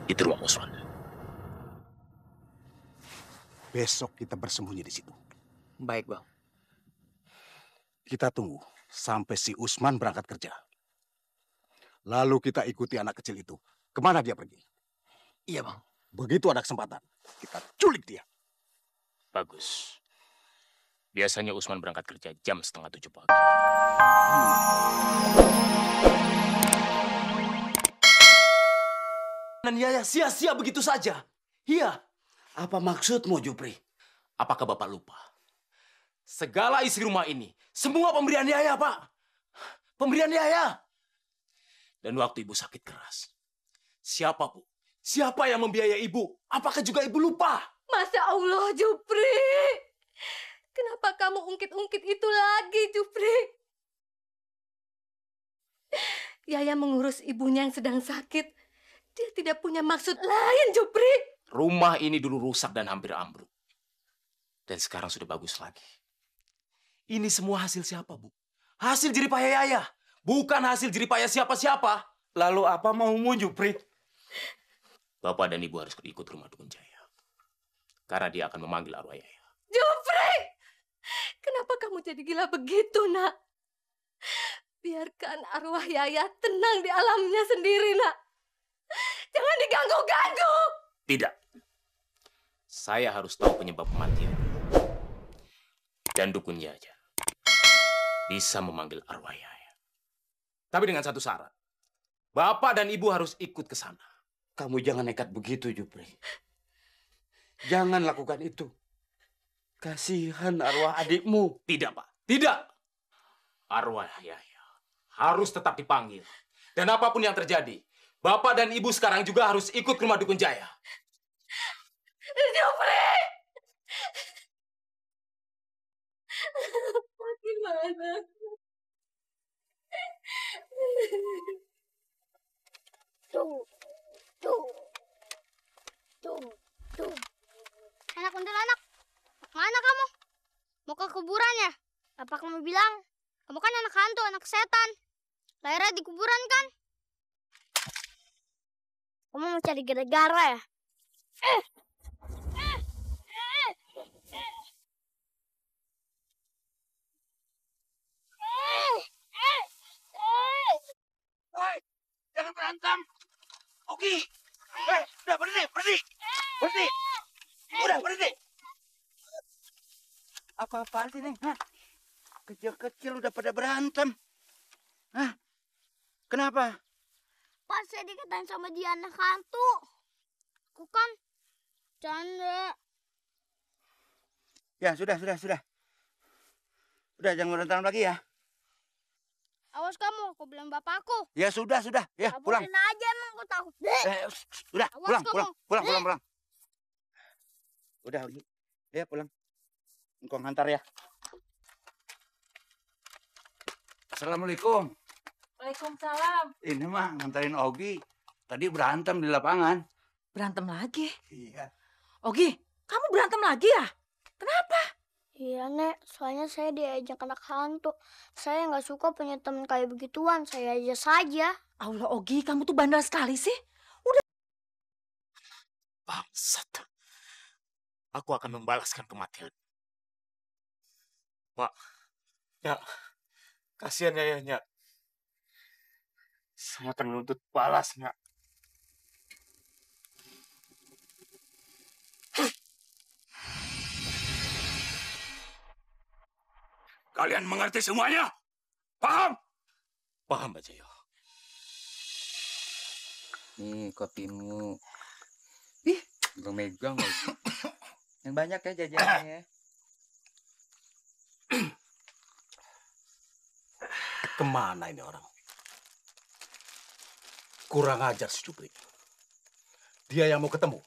Itu rumah Usman. Besok kita bersembunyi di situ. Baik, Bang. Kita tunggu sampai si Usman berangkat kerja. Lalu kita ikuti anak kecil itu. Kemana dia pergi? Iya, Bang. Begitu ada kesempatan, kita culik dia. Bagus. Biasanya Usman berangkat kerja jam 6:30 pagi. Dan Yaya sia-sia begitu saja. Iya. Apa maksudmu, Jupri? Apakah Bapak lupa? Segala isi rumah ini, semua pemberian Yaya, Pak. Pemberian Yaya. Dan waktu Ibu sakit keras. Siapa, Bu? Siapa yang membiayai Ibu? Apakah juga Ibu lupa? Masya Allah, Jupri. Kenapa kamu ungkit-ungkit itu lagi, Jupri? Yaya mengurus ibunya yang sedang sakit. Dia tidak punya maksud lain, Jupri. Rumah ini dulu rusak dan hampir ambruk. Dan sekarang sudah bagus lagi. Ini semua hasil siapa, Bu? Hasil jeripaya Yaya. Bukan hasil jeripaya siapa-siapa. Lalu apa maumu, Jupri? Bapak dan Ibu harus ikut rumah Dukun Jaya. Karena dia akan memanggil arwah Yaya. Jupri! Kenapa kamu jadi gila begitu, nak? Biarkan arwah Yaya tenang di alamnya sendiri, nak. Jangan diganggu-ganggu. Tidak. Saya harus tahu penyebab kematian. Dan Dukun Jaya bisa memanggil arwah Yaya. Tapi dengan satu syarat. Bapak dan Ibu harus ikut ke sana. Kamu jangan nekat begitu, Jupri. Jangan lakukan itu. Kasihan arwah adikmu. Tidak, Pak. Tidak. Arwah Yaya harus tetap dipanggil. Dan apapun yang terjadi, Bapak dan Ibu sekarang juga harus ikut ke rumah Dukun Jaya. Jupri! Bagaimana? Tuh. Anak kuntilanak, mana kamu? Mau ke kuburan ya? Apa kamu bilang? Kamu kan anak hantu, anak setan. Lahirnya di kuburan kan? Kamu mau cari gara-gara ya? Hei, jangan berantem. Oke. Udah berhenti. Udah berhenti. Apa-apaan sih, Neng? Kecil-kecil udah pada berantem. Hah? Kenapa? Pas saya dikatain sama dia anak hantu. Aku kan canda. Ya, sudah. Udah, jangan berantem lagi ya. Awas kamu, aku bilang bapakku. Ya, sudah. Ya, pulang. Kaburin aja emang aku takut. Udah, Awas pulang. Udah, Ogi. Ya, pulang. Engkau ngantar ya. Assalamualaikum. Waalaikumsalam. Ini mah ngantarin Ogi. Tadi berantem di lapangan. Berantem lagi? Iya. Ogi, kamu berantem lagi ya? Kenapa? Iya, Nek. Soalnya saya diajak anak hantu. Saya nggak suka punya teman kayak begituan. Saya aja saja. Allah, Ogi, kamu tuh bandel sekali sih. Bangsat. Aku akan membalaskan kematian. Mak, Nyak, kasihan Yaya, Nyak. Saya akan menuntut balas, Nyak. Kalian mengerti semuanya? Paham? Paham, Pak Jayo. Nih kopimu. Ih, belum megang lagi. Yang banyak ya jajannya ya. Kemana ini orang? Kurang ajar si Jupri. Dia yang mau ketemu.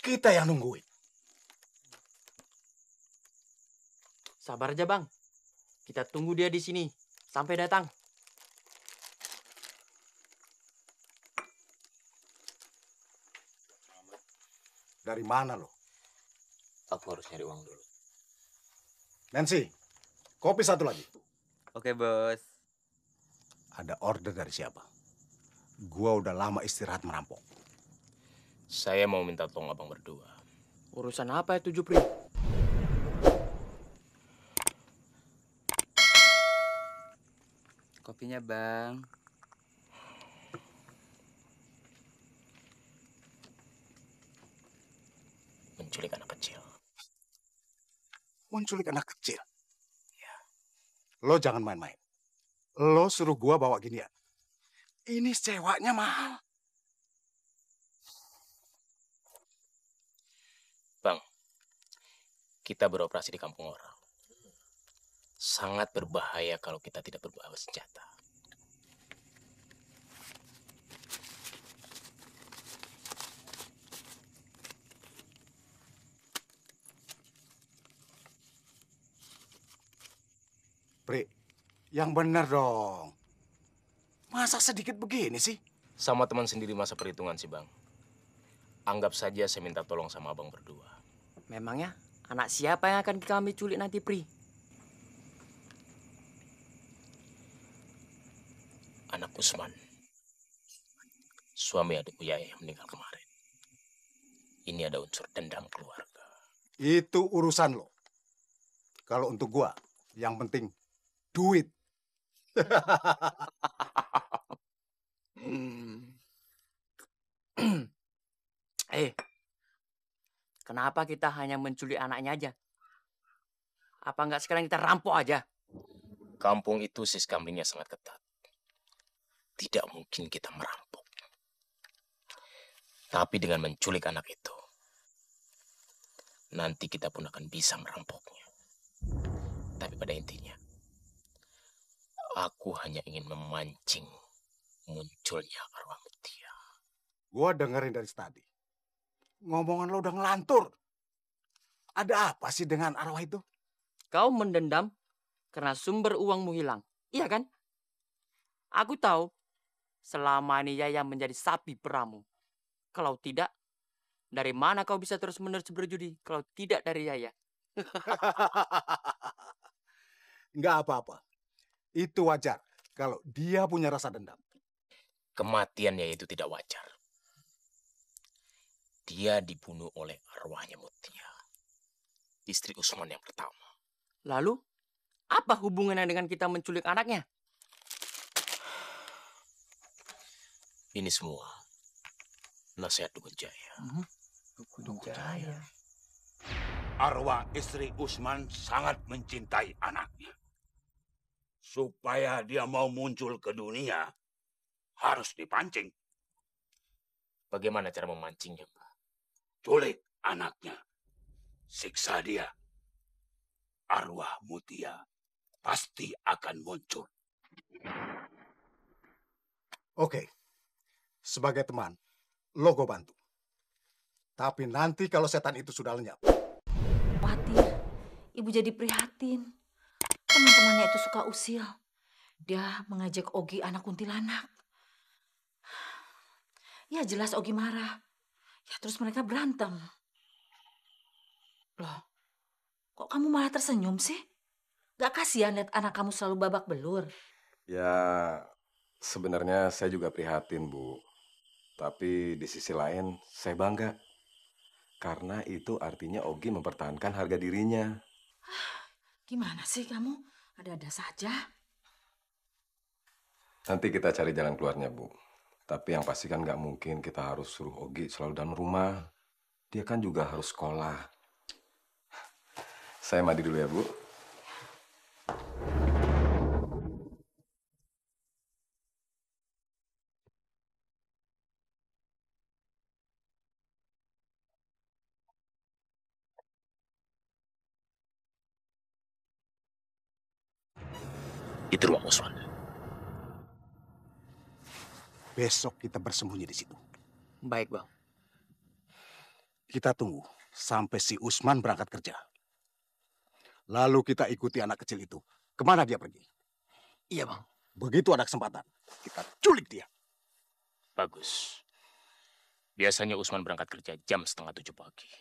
Kita yang nungguin. Sabar aja, Bang. Kita tunggu dia di sini sampai datang. Dari mana lo? Aku harus nyari uang dulu. Nancy, kopi satu lagi. Oke, Bos. Ada order dari siapa? Gua udah lama istirahat merampok. Saya mau minta tolong abang berdua. Urusan apa itu, Jupri? Kopinya, Bang. Menculik anak kecil. Menculik anak kecil. Ya. Lo jangan main-main. Lo suruh gua bawa ginian. Ini sewanya mahal. Bang, kita beroperasi di kampung orang. Sangat berbahaya kalau kita tidak berbawa senjata. Pri, yang benar dong. Masa sedikit begini sih? Sama teman sendiri masa perhitungan sih, Bang. Anggap saja saya minta tolong sama abang berdua. Memangnya anak siapa yang akan kami culik nanti, Pri? Anak Usman. Suami adikku Yaya yang meninggal kemarin. Ini ada unsur dendam keluarga. Itu urusan lo. Kalau untuk gua, yang penting duit. Kenapa kita hanya menculik anaknya aja? Apa enggak sekarang kita rampok aja? Kampung itu sistemnya sangat ketat. Tidak mungkin kita merampok. Tapi dengan menculik anak itu, nanti kita pun akan bisa merampoknya. Tapi pada intinya, aku hanya ingin memancing munculnya arwah Mutia. Gua dengerin dari tadi. Ngomongan lo udah ngelantur. Ada apa sih dengan arwah itu? Kau mendendam karena sumber uangmu hilang. Iya kan? Aku tahu selama ini Yaya menjadi sapi peramu. Kalau tidak, dari mana kau bisa terus-menerus berjudi kalau tidak dari Yaya? Nggak apa-apa. Itu wajar kalau dia punya rasa dendam. Kematiannya itu tidak wajar. Dia dibunuh oleh arwahnya Mutia, istri Usman yang pertama. Lalu, apa hubungannya dengan kita menculik anaknya? Ini semua nasihat Dukun Jaya. Dukun Jaya. Arwah istri Usman sangat mencintai anaknya. Supaya dia mau muncul ke dunia, harus dipancing. Bagaimana cara memancingnya, Pak? Culik anaknya. Siksa dia. Arwah Mutia pasti akan muncul. Oke. Sebagai teman, lo gue bantu. Tapi nanti kalau setan itu sudah lenyap. Khawatir. Ibu jadi prihatin. Teman-temannya itu suka usil. Dia mengajak Ogi anak kuntilanak. Ya jelas Ogi marah. Ya terus mereka berantem. Loh, kok kamu malah tersenyum sih? Gak kasihan lihat anak kamu selalu babak belur? Ya, sebenarnya saya juga prihatin, Bu. Tapi di sisi lain, saya bangga. Karena itu artinya Ogi mempertahankan harga dirinya. Gimana sih kamu? Ada-ada saja. Nanti kita cari jalan keluarnya, Bu. Tapi yang pasti kan nggak mungkin kita harus suruh Ogi selalu dalam rumah. Dia kan juga harus sekolah. Saya mandi dulu ya, Bu. Itu rumah Usman. Besok kita bersembunyi di situ. Baik, Bang. Kita tunggu sampai si Usman berangkat kerja. Lalu kita ikuti anak kecil itu. Kemana dia pergi? Iya, Bang. Begitu ada kesempatan, kita culik dia. Bagus. Biasanya Usman berangkat kerja jam 6:30 pagi.